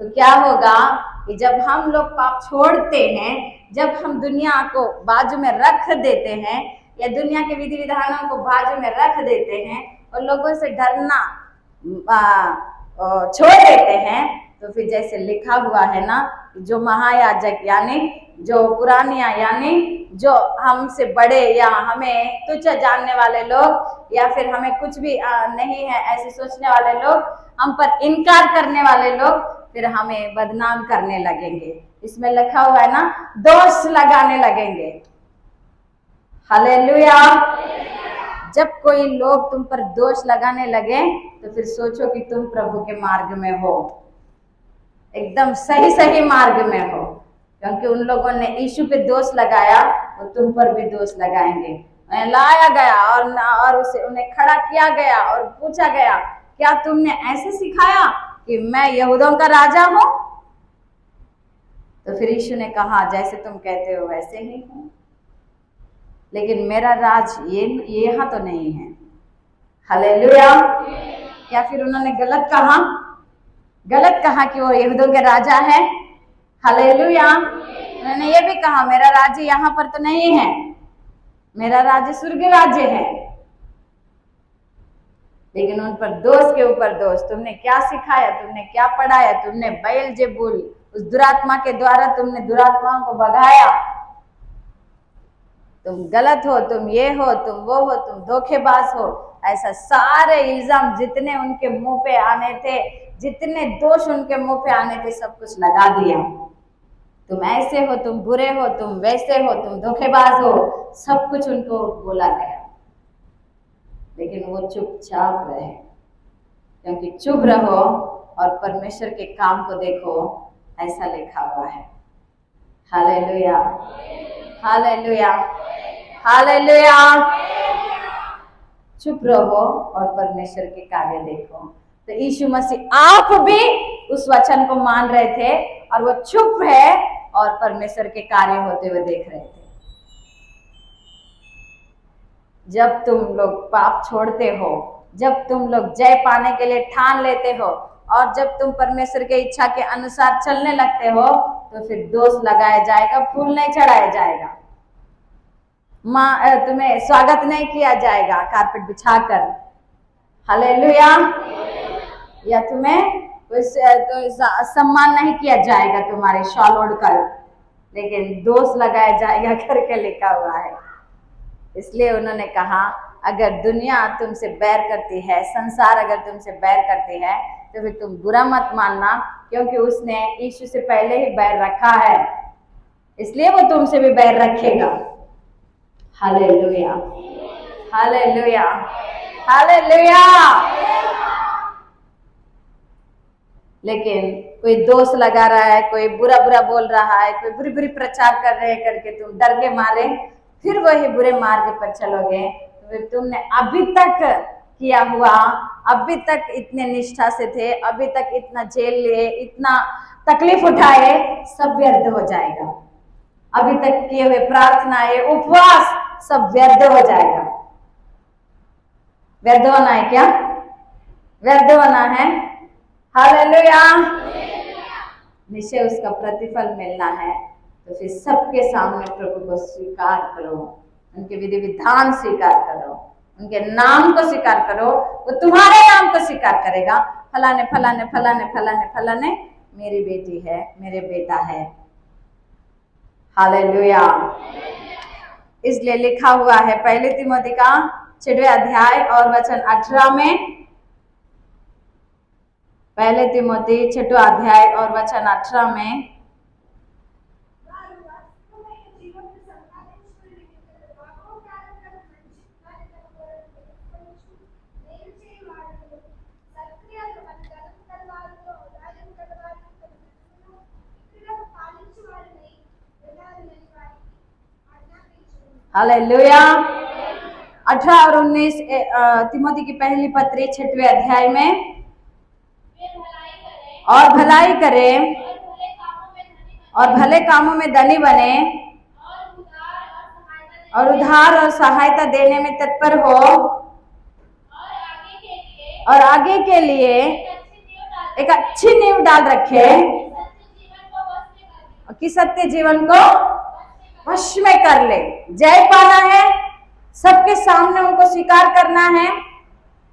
तो क्या होगा कि जब हम लोग पाप छोड़ते हैं, जब हम दुनिया को बाजू में रख देते हैं या दुनिया के विधि विधानों को बाजू में रख देते हैं और लोगों से डरना छोड़ देते हैं, तो फिर जैसे लिखा हुआ है ना, जो महायाजक यानी जो पुरानिया यानी जो हमसे बड़े या हमें तुच्छ जानने वाले लोग या फिर हमें कुछ भी नहीं है ऐसे सोचने वाले लोग, हम पर इनकार करने वाले लोग फिर हमें बदनाम करने लगेंगे। इसमें लिखा हुआ है ना, दोष लगाने लगेंगे। हालेलुया। जब कोई लोग तुम पर दोष लगाने लगे तो फिर सोचो कि तुम प्रभु के मार्ग में हो, एकदम सही सही मार्ग में हो, क्योंकि उन लोगों ने यीशु पे दोष लगाया और तुम पर भी दोष लगाएंगे। लाया गया और उसे उन्हें खड़ा किया गया और पूछा गया, क्या तुमने ऐसे सिखाया कि मैं यहूदियों का राजा हूं? तो फिर यीशु ने कहा, जैसे तुम कहते हो वैसे ही हूं, लेकिन मेरा राज ये यहाँ तो नहीं है। हालेलुया। क्या फिर उन्होंने गलत कहा कि वो यहूदियों के राजा है? हालेलुया। उन्होंने ये भी कहा, मेरा राज्य यहाँ पर तो नहीं है, मेरा राज्य स्वर्ग राज्य है। लेकिन उन पर दोष के ऊपर दोष। तुमने क्या सिखाया, तुमने क्या पढ़ाया, तुमने बेएलजेबुल उस दुरात्मा के द्वारा तुमने दुरात्माओं को भगाया, तुम गलत हो, तुम ये हो, तुम वो हो, तुम धोखेबाज हो, ऐसा सारे इल्जाम जितने उनके मुंह पे आने थे, जितने दोष उनके मुंह पे आने थे, सब कुछ लगा दिया। तुम ऐसे हो, तुम बुरे हो, तुम वैसे हो, तुम धोखेबाज हो, सब कुछ उनको बोला गया। लेकिन वो चुपचाप रहे, क्योंकि चुप रहो और परमेश्वर के काम को देखो, ऐसा लिखा हुआ है। Hallelujah, hallelujah, hallelujah. चुप रहो और परमेश्वर के कार्य देखो। तो यीशु मसीह आप भी उस वचन को मान रहे थे और वो चुप है और परमेश्वर के कार्य होते हुए देख रहे थे। जब तुम लोग पाप छोड़ते हो, जब तुम लोग जय पाने के लिए ठान लेते हो और जब तुम परमेश्वर के इच्छा के अनुसार चलने लगते हो, तो फिर दोष लगाया जाएगा, फूल नहीं चढ़ाया जाएगा, तुम्हें स्वागत नहीं किया जाएगा कारपेट बिछाकर। हालेलुया। या तुम्हें सम्मान नहीं किया जाएगा तुम्हारे शॉल ओढ़कर, लेकिन दोष लगाया जाएगा करके लिखा हुआ है। इसलिए उन्होंने कहा, अगर दुनिया तुमसे बैर करती है, संसार अगर तुमसे बैर करती है, तो फिर तुम बुरा मत मानना, क्योंकि उसने यीशु से पहले ही बैर रखा है, इसलिए वो तुमसे भी बैर रखेगा। Hallelujah, hallelujah, hallelujah. लेकिन कोई दोष लगा रहा है, कोई बुरा बुरा बोल रहा है, कोई बुरी बुरी प्रचार कर रहे हैं करके तुम डर के मारे फिर वही बुरे मार्ग पर चलोगे, तो फिर तुमने अभी तक किया हुआ, अभी तक इतने निष्ठा से थे, अभी तक इतना जेल लिए, इतना तकलीफ उठाए, सब व्यर्थ हो जाएगा। अभी तक किए हुए प्रार्थनाएं, उपवास सब व्यर्थ हो जाएगा। व्यर्थ होना है क्या? व्यर्थ होना है। हालेलुया। निश्चय उसका प्रतिफल मिलना है। तो फिर सबके सामने प्रभु को स्वीकार करो, उनके विधि विधान स्वीकार करो, उनके नाम को स्वीकार करो, वो तुम्हारे नाम को स्वीकार करेगा। फलाने फलाने फलाने फलाने फलाने मेरी बेटी है, मेरे बेटा है। हालेलुया। इसलिए लिखा हुआ है पहले तिमोथी का 6वें अध्याय और वचन 18 में, पहले तिमोथी 6वां अध्याय और वचन 18 में, हालेलुया। 18 और 19 तिमोथी की पहली पत्री 6वें अध्याय में, और भलाई करे और भले कामों में धनी बने और उधार और सहायता देने में तत्पर हो और आगे के लिए एक अच्छी नींव डाल रखे कि सत्य जीवन को वश में कर ले। जय पाना है, सबके सामने उनको स्वीकार करना है,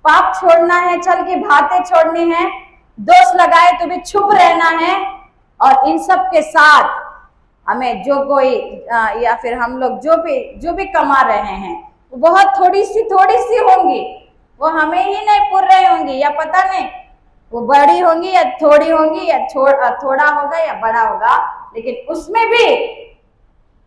पाप छोड़ना है, छल की बातें छोड़नी है, दोष लगाए तो भी चुप रहना है। और इन सब के साथ हमें जो कोई या फिर हम लोग जो भी कमा रहे हैं वो बहुत थोड़ी सी होंगी, वो हमें ही नहीं पूर रही होंगी, या पता नहीं वो बड़ी होंगी या थोड़ी होंगी, या थोड़ा होगा या बड़ा होगा, लेकिन उसमें भी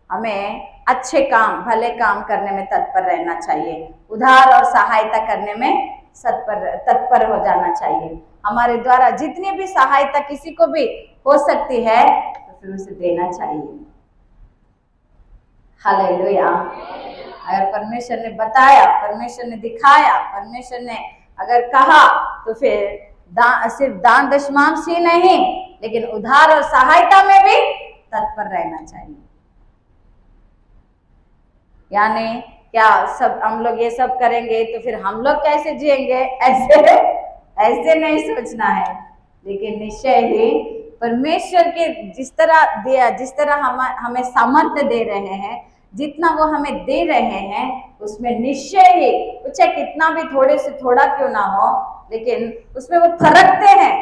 हमें अच्छे काम, भले काम करने में तत्पर रहना चाहिए, उधार और सहायता करने में तत्पर हो जाना चाहिए। हमारे द्वारा जितनी भी सहायता किसी को भी हो सकती है तो फिर उसे देना चाहिए। हालेलुया। अगर परमेश्वर ने बताया, परमेश्वर ने दिखाया, परमेश्वर ने अगर कहा तो फिर सिर्फ दान दशमांश ही नहीं, लेकिन उधार और सहायता में भी तत्पर रहना चाहिए। यानी क्या सब हम लोग ये सब करेंगे तो फिर हम लोग कैसे जिएंगे, ऐसे नहीं सोचना है, लेकिन निश्चय ही परमेश्वर के जिस तरह हमें सामर्थ्य दे रहे हैं, जितना वो हमें दे रहे हैं, उसमें निश्चय ही चाहे कितना भी थोड़े से थोड़ा क्यों ना हो, लेकिन उसमें वो फरकते हैं।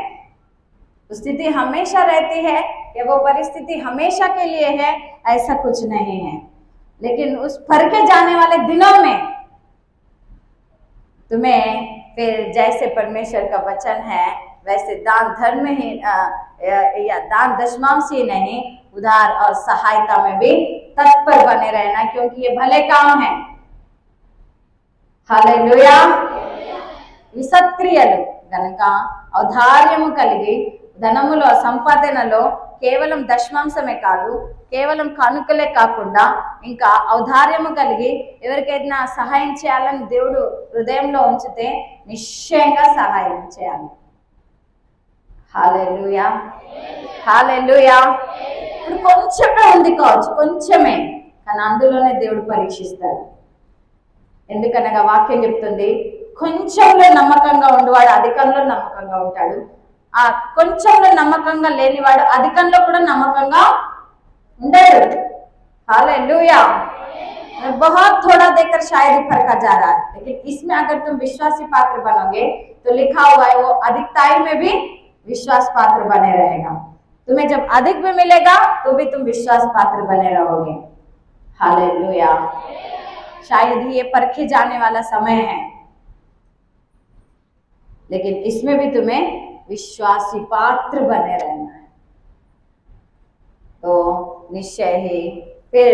स्थिति हमेशा रहती है या वो परिस्थिति हमेशा के लिए है, ऐसा कुछ नहीं है, लेकिन उस फरके जाने वाले दिनों में तुम्हें फिर जैसे परमेश्वर का वचन है वैसे दान धर्म ही या दान दशमांश ही नहीं, उधार और सहायता में भी तत्पर बने रहना, क्योंकि ये भले काम है। हालेलुया। ఈ సత్క్రియలు గనక ఔదార్యము కలిగి ధనములో సంపాదనలో కేవలం దశమాంశమే కాదు, కేవలం కానుకలే కాకుండా ఇంకా ఔదార్యము కలిగి ఎవరికైనా సహాయం చేయాలని దేవుడు హృదయంలో ఉంచితే నిశ్చయంగా సహాయం చేయాలి. హల్లెలూయా, హల్లెలూయా. ఇప్పుడు కొంచెమే ఉంది కావచ్చు, కొంచెమే, కానీ అందులోనే దేవుడు పరీక్షిస్తాడు. ఎందుకనగా వాక్యం చెప్తుంది, కొంచెంలో నమ్మకంగా ఉండేవాడు అధికంలో నమ్మకంగా ఉంటాడు, ఆ కొంచెంలో నమ్మకంగా లేనివాడు అధికంలో కూడా నమ్మకంగా ఉండడు. हालेलुया। बहुत थोड़ा देकर शायद ही फरका जा रहा है, लेकिन इसमें अगर तुम विश्वासी पात्र बनोगे तो लिखा हुआ है वो अधिकताई में भी विश्वास पात्र बने रहेगा। तुम्हें जब अधिक भी मिलेगा तो भी तुम विश्वास पात्र बने रहोगे। हालेलुया। शायद ही ये परखे जाने वाला समय है, लेकिन इसमें भी तुम्हें विश्वासी पात्र बने रहना है। तो निश्चय ही फिर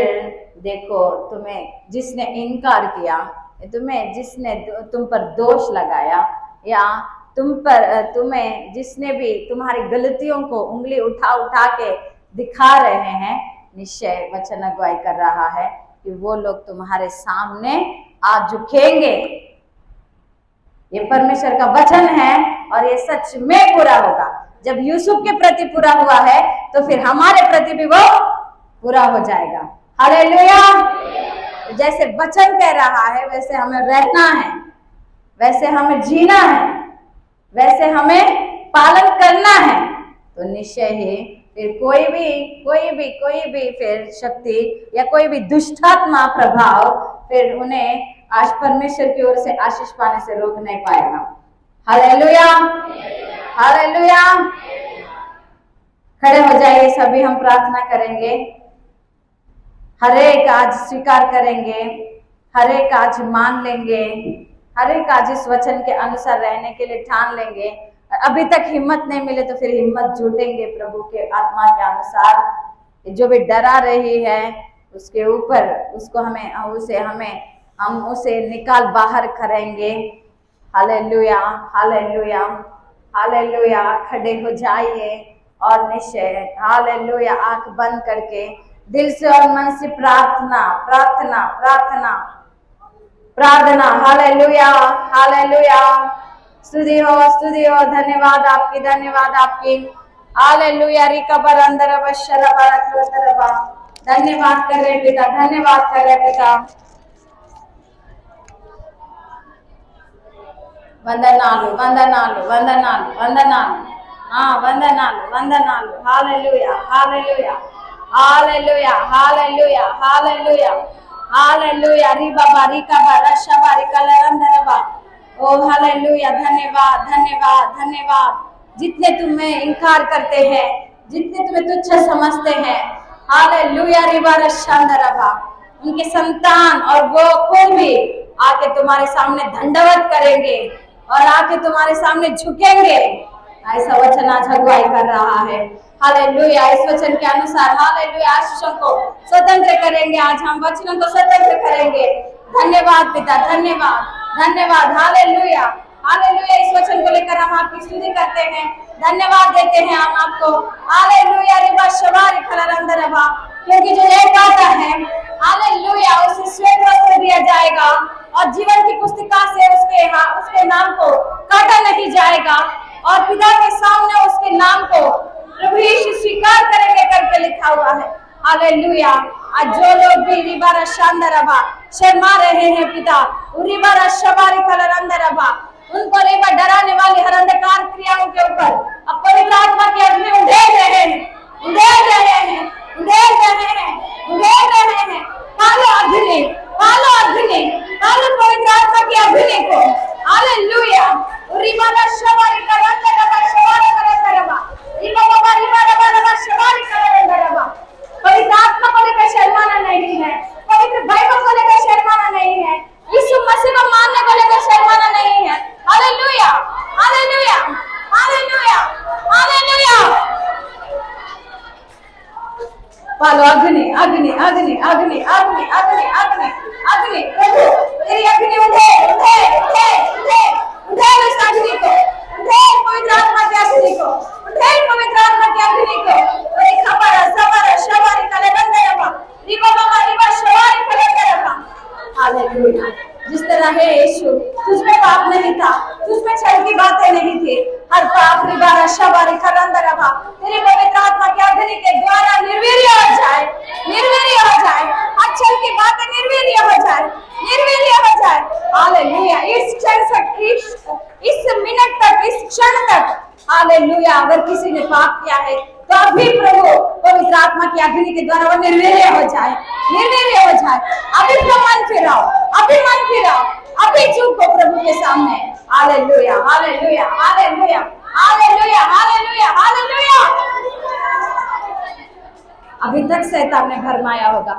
देखो, तुम्हें जिसने इनकार किया, जिसने तुम पर दोष लगाया, या तुम्हें जिसने भी तुम्हारी गलतियों को उंगली उठा के दिखा रहे हैं, निश्चय वचन अगुवाई कर रहा है कि वो लोग तुम्हारे सामने आ झुकेंगे। ये परमेश्वर का वचन है और ये सच में पूरा होगा। जब यूसुफ के प्रति पूरा हुआ है तो फिर हमारे प्रति भी वो पूरा हो जाएगा। हालेलुया। जैसे वचन कह रहा है वैसे हमें रहना है, वैसे हमें जीना है, वैसे हमें पालन करना है, तो निश्चय ही फिर कोई भी फिर शक्ति या कोई भी दुष्टात्मा प्रभाव फिर उन्हें आज परमेश्वर की ओर से आशीष पाने से रोक नहीं पाएगा। Hallelujah, hallelujah. खड़े हो जाइए, सभी हम प्रार्थना करेंगे। हर एक आज स्वीकार करेंगे, हर एक आज मान लेंगे, हर एक आज इस वचन के अनुसार रहने के लिए ठान लेंगे। अभी तक हिम्मत नहीं मिले तो फिर हिम्मत जुटेंगे प्रभु के आत्मा के अनुसार। जो भी डरा रही है उसके ऊपर हम उसे निकाल बाहर करेंगे। Hallelujah, hallelujah, hallelujah. खड़े हो जाइए और निश्चय हालेलुया आंख बंद करके दिल से और मन से प्रार्थना प्रार्थना प्रार्थना प्रार्थना। Hallelujah, hallelujah. स्तुति हो, स्तुति हो। धन्यवाद आपकी, धन्यवाद आपकी। हालेलुया। रिकबर अंदर बशरा बरकरबा। धन्यवाद कर रहे पिता, धन्यवाद कर रहे पिता। వందనాలు వందనాలు వందనాలు వందనాలు వందనాలు వందనాలు. హల్లెలూయా హల్లెలూయా హల్లెలూయా హల్లెలూయా హల్లెలూయా హల్లెలూయా. రిబాబా రికాబా రషబా रिकलरंदरबा. ओ हालेलुया. धन्यवाद धन्यवाद धन्यवाद. जितने तुम्हें इनकार करते हैं, जितने तुम्हें तुच्छ समझते हैं, हालेलुया रिबा रशंदरबा, उनके संतान और वो खुद भी आके तुम्हारे सामने दंडवत करेंगे और आके तुम्हारे सामने झुकेंगे. ऐसा वचन आज अगुवाई कर रहा है. हालेलुया. इस वचन के अनुसार हालेलुया आशीषों को स्वतंत्र करेंगे. आज हम वचनों को स्वतंत्र करेंगे. धन्यवाद पिता, धन्यवाद धन्यवाद. Hallelujah hallelujah. इस वचन को लेकर हम आपकी स्तुति करते हैं, धन्यवाद देते हैं हम आपको. हालेलुया रिबा शबारी खलरंदरबा. क्योंकि जो एक आता है हालेलुया उसे श्वेत वस्त्र दिया जाएगा और जीवन की पुस्तिका से उसके नाम को काटा नहीं जाएगा और पिता के सामने उसके नाम को प्रभु यीशु स्वीकार करेंगे करके लिखा हुआ है. हालेलुया. आज जो लोग भी रिबारा शांदरबा शर्मा रहे हैं पिता, रिबारा शबारी खलरंदरबा, उनको रिबा डराने वाली हर अंधकार क्रियाओं के ऊपर अब पवित्र आत्मा की अग्नि उड़ेल रहे हैं, उड़ेल रहे हैं, उड़ेल रहे हैं, उड़ेल रहे हैं. पालो अग्नि, पालो अग्नि, पालो पवित्र आत्मा की अग्नि को. हालेलुया. रिबारा शबारी खलरंदरबा शबारी खलरंदरबा रिबा बाबा रिबारा बाबा शबारी खलरंदरबा. पवित्र आत्मा को लेकर शर्माना नहीं है, पवित्र बाइबल को लेकर शर्माना नहीं है, यीशु मसीह को मानने को लेकर शर्माना नहीं है. Hallelujah hallelujah hallelujah hallelujah. पालो अग्नि अग्नि अग्नि अग्नि अग्नि अग्नि अग्नि अग्नि. प्रभु तेरी अग्नि उठे उठे उठे उठे उठे इस अग्नि को, उठे पवित्र आत्मा की अग्नि को, उठे पवित्र आत्मा की अग्नि को. खबर सबर शबारी कलरंदरबा रिबा बाबा रिबा शबारी कलरंदरबा. हालेलुया. जिस तरह है यीशु तुझमें पाप नहीं था, तुझमें छल की बातें नहीं थी, हर पाप रिबारा शबारी कलरंदरबा तेरी पवित्र आत्मा की अग्नि के द्वारा निर्वीर्य हो जाए, निर्वीर्य हो जाए. हर छल की बातें निर्वीर्य हो जाए, निर्वीर्य हो जाए. हालेलुया. इस क्षण तक, इस मिनट तक, इस क्षण तक हालेलुया अगर किसी ने पाप किया है तो अभी प्रभु पवित्र आत्मा की अग्नि के द्वारा वो निर्वीर्य हो जाए, निर्वीर्य हो जाए. अभी तो मन फिराओ, अभी मन फिराओ, अभी झुको प्रभु के सामने. Hallelujah hallelujah hallelujah hallelujah hallelujah hallelujah. अभी तक शैतान ने भरमाया होगा,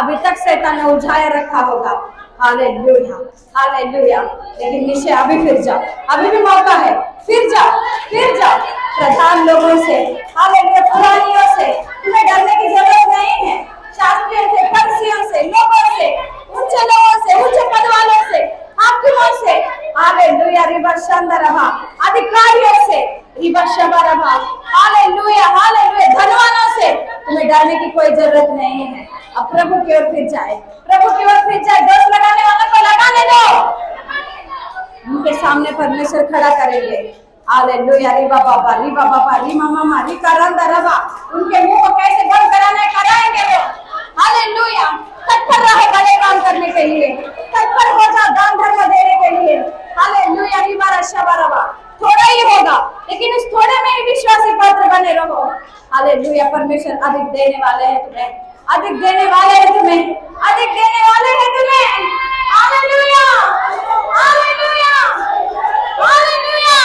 अभी तक शैतान ने उलझाया रखा होगा. Hallelujah hallelujah. लेकिन निश्चय अभी फिर जाओ, अभी भी मौका है. फिर जाओ, फिर जाओ. प्रधान लोगों से, हालेलुया पुरानियों से तुम्हें डरने की जरूरत नहीं है. शास्त्रियों से, फरीसियों से, लोगों से, ऊंचे लोगों से, ऊंचे पद वालों से, हाकिमों से, हालेलुया रिबा शंदरबा, अधिकारियों से रिबा शबरबा, हालेलुया हालेलुया धनवानों से तुम्हें डरने की कोई जरूरत नहीं है. अब प्रभु की ओर फिर जाए, प्रभु की ओर फिर जाए. दोष लगाने वालों को लगाने दो, उनके सामने परमेश्वर खड़ा करेंगे. हालेलुया रिबा बाबा रिमा मामा रिकलरंदरबा. उनके मुंह को कैसे बंद कराना कराएंगे वो. हालेलुया. तत्पर रहे भले काम करने के लिए, तत्पर हो जा दान धर्म देने के लिए. हालेलुया रिबा रशबरबा. थोड़ा ही होगा लेकिन उस थोड़े में ही विश्वासी पात्र बने रहो. हालेलुया. परमेश्वर अधिक देने वाले हैं तुम्हें, अधिक देने वाले हैं तुम्हें, अधिक देने वाले हैं तुम्हें. Hallelujah hallelujah hallelujah.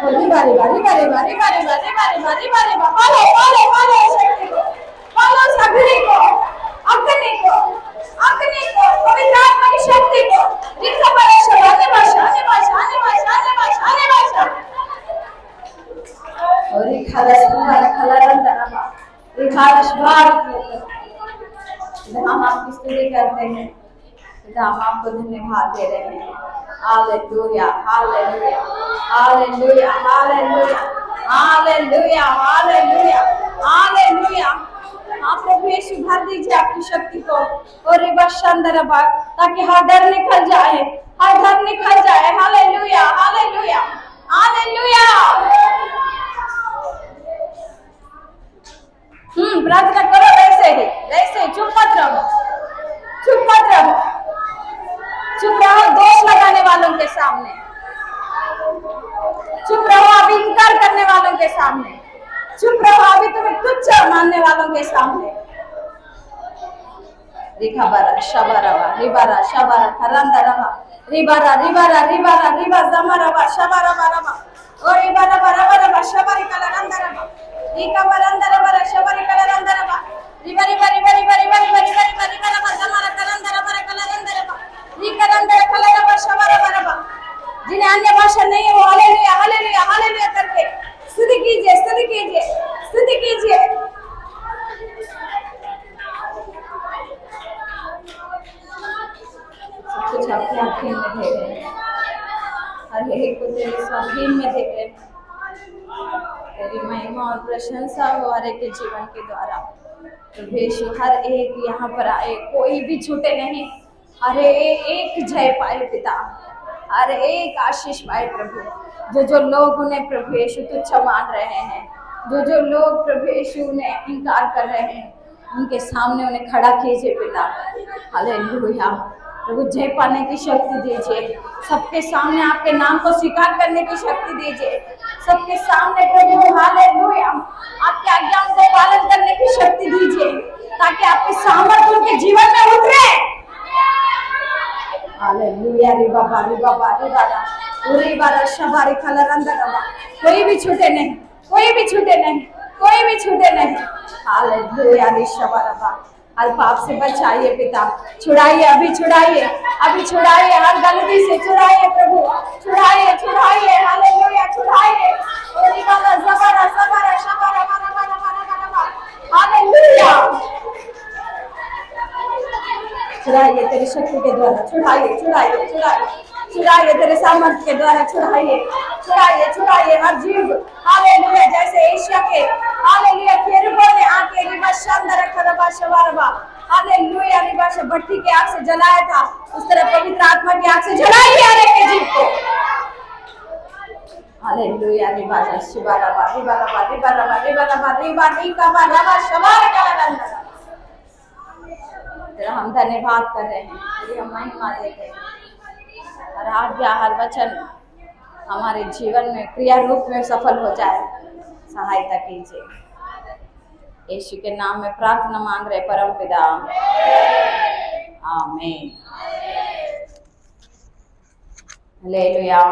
रिबारी बारी बारी बारी बारी बारी बारी बारी बारी. पालो पालो पालो शक्ति को, पालो अग्नि को, अग्नि को, अग्नि को, पवित्र आत्मा की शक्ति को. रिखबर शबानी भाषा आने भाषा आने भाषा आने भाषा आने भाषा. और रिखालस खलरंदरबा रिखालस बार. हम आपकी स्तुति करते हैं, हम आपको धन्यवाद दे रहे हैं. Hallelujah hallelujah hallelujah hallelujah hallelujah hallelujah hallelujah. आप प्रभु यीशु भर दीजिए आपकी शक्ति को और रिबा शंदरबा, ताकि हर डर निकल जाए, हर डर निकल जाए. Hallelujah hallelujah hallelujah. प्रार्थना करो वैसे ही, वैसे ही. चुप मत रहो, चुप मत रहो, चुप रहो दोष लगाने वालों के सामने. अभी इनकार करने वालों के सामने, चुप रहो अभी तुम्हें तुच्छ मानने वालों के सामने। रिखाबारा शबाराबा रिबारा शबारा खरंदरबा रिबारा रिबारा रिबारा रिबा जमरबा शबाराबा ओ रिबारा बराबरबा शबारी कलरंदरबा रिकाबरंदरबा शबारी कलरंदरबा रिबा रिबा रिबा रिबा रिबा रिबा रिबा रिबा रिबा जमरा कलरंदरबा कलरंदरबा रिकरंदर कलरबा शबाराबा। जिन्हें अन्य भाषा नहीं है वो हालेलुया हालेलुया हालेलुया करके स्तुति कीजिए स्तुति कीजिए स्तुति कीजिए। सब कुछ आपके आँखें में दे रहे हैं, हर एक को तेरे स्वाधीन में दे रहे हैं। तेरी महिमा और प्रशंसा हो हर एक के जीवन के द्वारा। तो यीशु हर एक यहाँ पर आए, कोई भी छूटे नहीं, हर एक जय पाए पिता, हर एक आशीष पाए प्रभु। जो लोग उन्हें प्रभु यीशु तुच्छ मान रहे हैं, जो लोग प्रभु यीशु उन्हें इनकार कर रहे हैं, उनके सामने उन्हें खड़ा कीजिए पिता। हालेलुया प्रभु, जय पाने की शक्ति दीजिए, सबके सामने आपके नाम को स्वीकार करने की शक्ति दीजिए, सबके सामने प्रभु हालेलुया आपके आज्ञाओं को पालन करने की शक्ति दीजिए, ताकि आपके सामर्थ्य उनके जीवन में उतरे। हालेलुया रिबाबा रिबाबा रिबारा रिबारा शबारी कलरंदरबा। कोई भी छूटे नहीं, कोई भी छूटे नहीं, कोई भी छूटे नहीं। हालेलुया रिशबारबा। हर पाप से बचाइए पिता, छुड़ाइए अभी छुड़ाइए, अभी छुड़ाइए, हर गलती से छुड़ाइए प्रभु, छुड़ाइए छुड़ाइए हालेलुया छुड़ाइए। रिबारा जबारा जबारा शबारा बारा बारा बारा बारा हालेलुया। छुड़ाइए तेरी शक्ति के द्वारा, छुड़ाइए छुड़ाइए छुड़ाइए छुड़ाइए तेरे सामर्थ्य के द्वारा, छुड़ाइए छुड़ाइए छुड़ाइए हर जीव। हालेलुया जैसे एशिया के हालेलुया केरूबों ने आके रिबा शानदार खरबा शबारबा हालेलुया रिबा से भट्टी के आग से जलाया था, उस तरह पवित्र आत्मा की आग से जलाइए हर एक के जीव को। हालेलुया रिबा शबारबा रिबारबा रिबारबा रिबारबा रिबा रिकाबा रबा शबार कलरंदर। तेरा हम धन्यवाद कर रहे हैं, तेरी हम महिमा देते हैं। हर आज्ञा हर वचन हमारे जीवन में क्रिया रूप में सफल हो जाए, सहायता कीजिए। यीशु के नाम में प्रार्थना मांग रहे परम पिता, आमीन। हालेलुया।